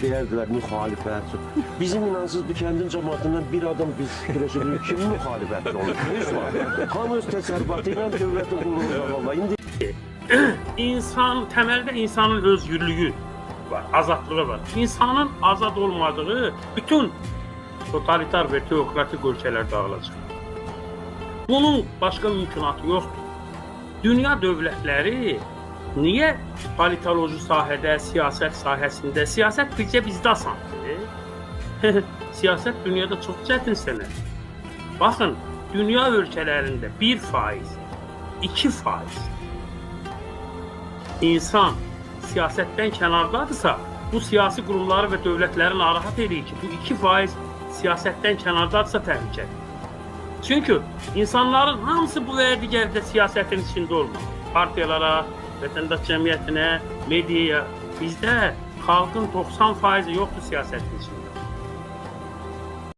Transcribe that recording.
deyərdilər müxalifət. Bizim inansız bir kəndin cəmaatından bir adam biz fikirləşirik, kim müxalifətdir olur? Heç var. Hamı öz təsərrüfatı ilə dövlətin qulluğunda valla. İndi İnsan, təməldə insanın özgürlüyü var, azadlığı var. İnsanın azad olmadığı bütün totalitar ve teokratik ölkələr dağılacaq. Bunun başqa mümkünatı yoxdur. Dünya dövlətləri niyə politoloji sahədə, siyasət sahəsində, siyasət bircə bizdə asandır? Siyasət dünyada çox çətin sənət. Baxın, dünya ölkələrində 1%, 2% insan siyasətdən kənardadırsa, bu siyasi qurumları və dövlətləri narahat edir ki, bu 2% siyasətdən kənardadırsa təhlükədir. Çünki insanların hamısı bu və digərdə siyasətin içində olmalı. Partiyalara, vətəndaş cəmiyyətinə, mediaya. Bizdə xalqın 90% yoxdur siyasətin içində.